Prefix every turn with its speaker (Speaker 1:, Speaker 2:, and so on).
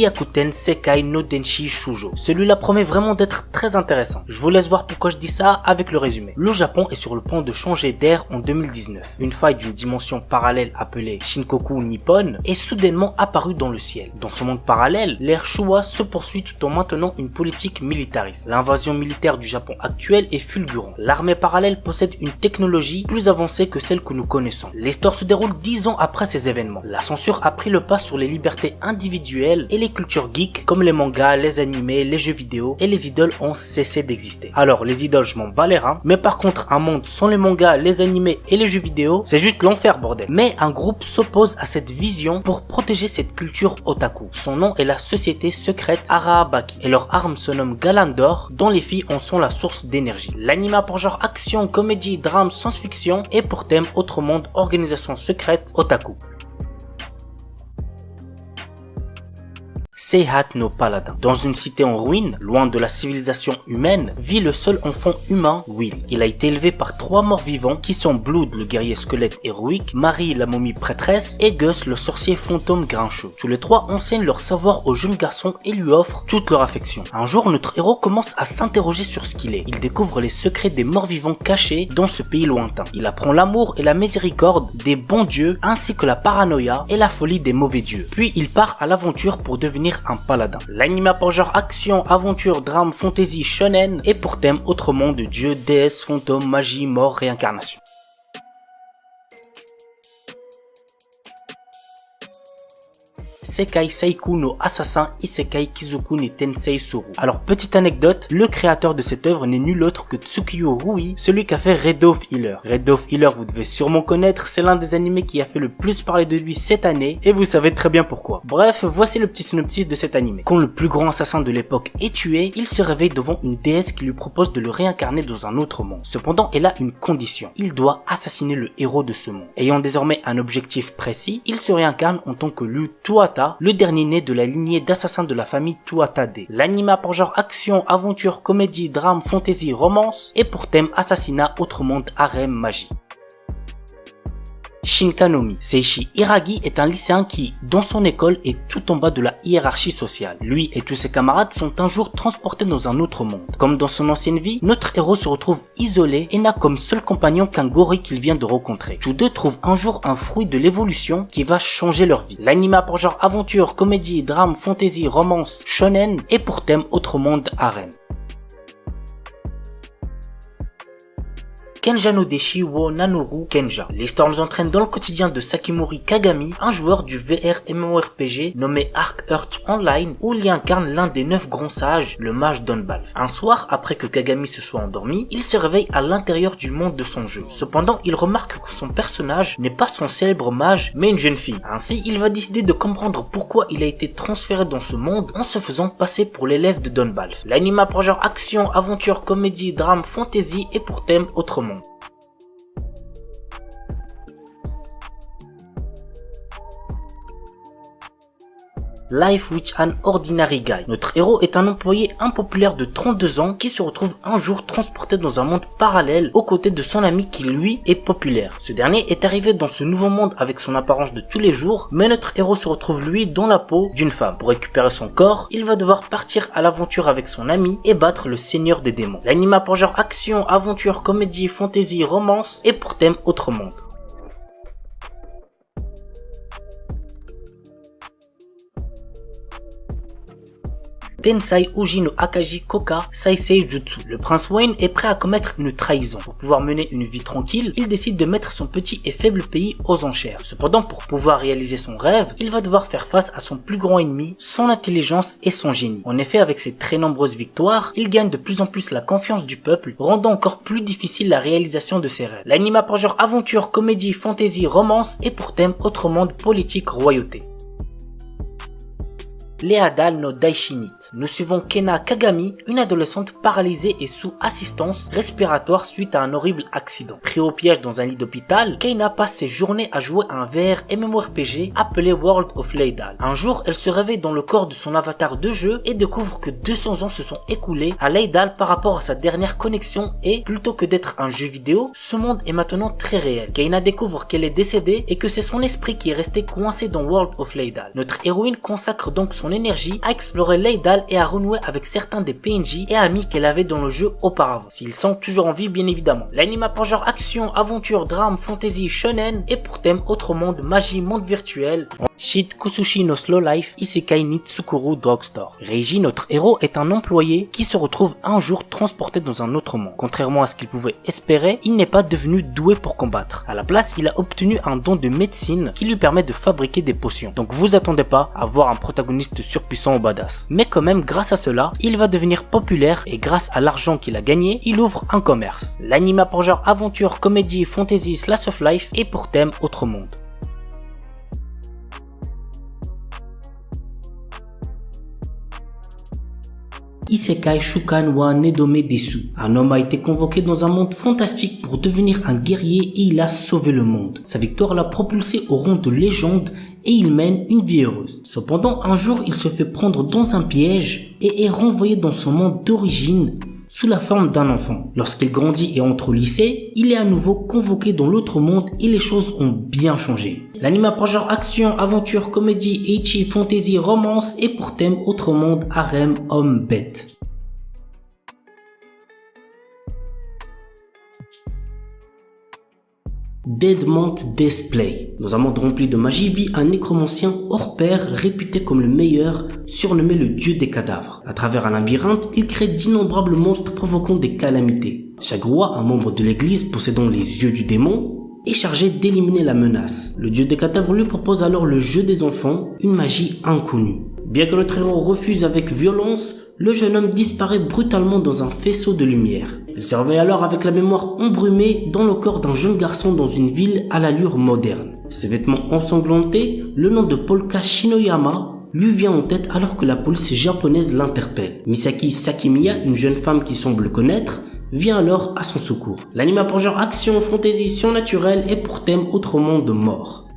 Speaker 1: Gyakuten Sekai no Denshi Shujo. Celui-là promet vraiment d'être très intéressant. Je vous laisse voir pourquoi je dis ça avec le résumé. Le Japon est sur le point de changer d'ère en 2019. Une faille d'une dimension parallèle appelée Shinkoku Nippon est soudainement apparue dans le ciel. Dans ce monde parallèle, l'ère Showa se poursuit tout en maintenant une politique militariste. L'invasion militaire du Japon actuel est fulgurante. L'armée parallèle possède une technologie plus avancée que celle que nous connaissons. L'histoire se déroule 10 ans après ces événements. La censure a pris le pas sur les libertés individuelles et les cultures geeks comme les mangas, les animés, les jeux vidéo et les idoles ont cessé d'exister. Alors les idoles je m'en bats les reins, mais par contre un monde sans les mangas, les animés et les jeux vidéo, c'est juste l'enfer bordel. Mais un groupe s'oppose à cette vision pour protéger cette culture otaku. Son nom est la société secrète Arahabaki et leur arme se nomme Galandor dont les filles en sont la source d'énergie. L'anime pour genre action, comédie, drame, science-fiction et pour thème autre monde, organisation secrète, otaku. Seihat no Paladin. Dans une cité en ruine, loin de la civilisation humaine, vit le seul enfant humain, Will. Il a été élevé par 3 morts vivants qui sont Blood, le guerrier squelette héroïque, Marie, la momie prêtresse, et Gus, le sorcier fantôme grincheux. Tous les 3 enseignent leur savoir au jeune garçon et lui offrent toute leur affection. Un jour, notre héros commence à s'interroger sur ce qu'il est. Il découvre les secrets des morts vivants cachés dans ce pays lointain. Il apprend l'amour et la miséricorde des bons dieux, ainsi que la paranoïa et la folie des mauvais dieux. Puis il part à l'aventure pour devenir un paladin. L'anime pour genre action, aventure, drame, fantasy, shonen et pour thème autre monde, dieu, déesse, fantôme, magie, mort, réincarnation. Sekai Seiku no Assassin Isekai Kizoku ni Tensei Soru. Alors petite anecdote, le créateur de cette œuvre n'est nul autre que Tsukiyo Rui, celui qui a fait Red Off Healer. Red Off Healer vous devez sûrement connaître, c'est l'un des animés qui a fait le plus parler de lui cette année et vous savez très bien pourquoi. Bref, voici le petit synopsis de cet animé. Quand le plus grand assassin de l'époque est tué, il se réveille devant une déesse qui lui propose de le réincarner dans un autre monde. Cependant, elle a une condition, il doit assassiner le héros de ce monde. Ayant désormais un objectif précis, il se réincarne en tant que Lu Tuata, le dernier né de la lignée d'assassins de la famille Tuatade. L'anime pour genre action, aventure, comédie, drame, fantasy, romance et pour thème assassinat, autre monde, harem, magie. Shinkanomi. Seishi Hiragi est un lycéen qui, dans son école, est tout en bas de la hiérarchie sociale. Lui et tous ses camarades sont un jour transportés dans un autre monde. Comme dans son ancienne vie, notre héros se retrouve isolé et n'a comme seul compagnon qu'un gorille qu'il vient de rencontrer. Tous deux trouvent un jour un fruit de l'évolution qui va changer leur vie. L'anime pour genre aventure, comédie, drame, fantasy, romance, shonen et pour thème autre monde, harem. Kenja no Deshi wo Nanoru Kenja. L'histoire nous entraîne dans le quotidien de Sakimori Kagami, un joueur du VR MMORPG nommé Arc Earth Online, où il y incarne l'un des 9 grands sages, le mage Donbalf. Un soir, après que Kagami se soit endormi, il se réveille à l'intérieur du monde de son jeu. Cependant, il remarque que son personnage n'est pas son célèbre mage, mais une jeune fille. Ainsi, il va décider de comprendre pourquoi il a été transféré dans ce monde en se faisant passer pour l'élève de Donbalf. L'anime pour genre action, aventure, comédie, drame, fantasy et pour thème autre monde. Life with an Ordinary Guy. Notre héros est un employé impopulaire de 32 ans qui se retrouve un jour transporté dans un monde parallèle aux côtés de son ami qui lui est populaire. Ce dernier est arrivé dans ce nouveau monde avec son apparence de tous les jours, mais notre héros se retrouve lui dans la peau d'une femme. Pour récupérer son corps, il va devoir partir à l'aventure avec son ami et battre le seigneur des démons. L'anime pour genre action, aventure, comédie, fantasy, romance et pour thème autre monde. Tensai Uji no Akaji Koka Saisei Jutsu. Le prince Wayne est prêt à commettre une trahison. Pour pouvoir mener une vie tranquille, il décide de mettre son petit et faible pays aux enchères. Cependant, pour pouvoir réaliser son rêve, il va devoir faire face à son plus grand ennemi, son intelligence et son génie. En effet, avec ses très nombreuses victoires, il gagne de plus en plus la confiance du peuple, rendant encore plus difficile la réalisation de ses rêves. L'anime pour genre aventure, comédie, fantasy, romance et pour thème autre monde, politique, royauté. Leadal no Daishinit. Nous suivons Kena Kagami, une adolescente paralysée et sous assistance respiratoire suite à un horrible accident. Pris au piège dans un lit d'hôpital, Kena passe ses journées à jouer à un VR MMORPG appelé World of Leidal. Un jour, elle se réveille dans le corps de son avatar de jeu et découvre que 200 ans se sont écoulés à Leidal par rapport à sa dernière connexion et, plutôt que d'être un jeu vidéo, ce monde est maintenant très réel. Kena découvre qu'elle est décédée et que c'est son esprit qui est resté coincé dans World of Leidal. Notre héroïne consacre donc son énergie à explorer Leydal et à renouer avec certains des PNJ et amis qu'elle avait dans le jeu auparavant, s'ils sont toujours en vie bien évidemment. L'anime a pour genre action, aventure, drame, fantasy, shonen et pour thème autre monde, magie, monde virtuel. Shit Kusushi no Slow Life Isekai ni Tsukuru Drugstore. Reiji, notre héros, est un employé qui se retrouve un jour transporté dans un autre monde. Contrairement à ce qu'il pouvait espérer, il n'est pas devenu doué pour combattre. À la place, il a obtenu un don de médecine qui lui permet de fabriquer des potions. Donc vous attendez pas à voir un protagoniste surpuissant ou badass. Mais quand même, grâce à cela, il va devenir populaire et grâce à l'argent qu'il a gagné, il ouvre un commerce. L'anime a pour genre aventure, comédie, fantasy, slice of life et pour thème autre monde. Isekai Shukan wa Nedome Desu. Un homme a été convoqué dans un monde fantastique pour devenir un guerrier et il a sauvé le monde. Sa victoire l'a propulsé au rang de légende et il mène une vie heureuse. Cependant, un jour, il se fait prendre dans un piège et est renvoyé dans son monde d'origine sous la forme d'un enfant. Lorsqu'il grandit et entre au lycée, il est à nouveau convoqué dans l'autre monde et les choses ont bien changé. L'anime a pour genre action, aventure, comédie, ecchi, fantasy, romance et pour thème autre monde, harem, homme, bête. Deadmont Display. Dans un monde rempli de magie vit un nécromancien hors pair réputé comme le meilleur, surnommé le dieu des cadavres. À travers un labyrinthe, il crée d'innombrables monstres provoquant des calamités. Chaque roi, un membre de l'église possédant les yeux du démon, est chargé d'éliminer la menace. Le dieu des cadavres lui propose alors le jeu des enfants, une magie inconnue. Bien que notre héros refuse avec violence, le jeune homme disparaît brutalement dans un faisceau de lumière. Il se réveille alors avec la mémoire embrumée dans le corps d'un jeune garçon dans une ville à l'allure moderne. Ses vêtements ensanglantés, le nom de Polka Shinoyama lui vient en tête alors que la police japonaise l'interpelle. Misaki Sakimiya, une jeune femme qui semble le connaître, vient alors à son secours. L'anime a pour genre action, fantasy, surnaturel et pour thème autre monde de mort.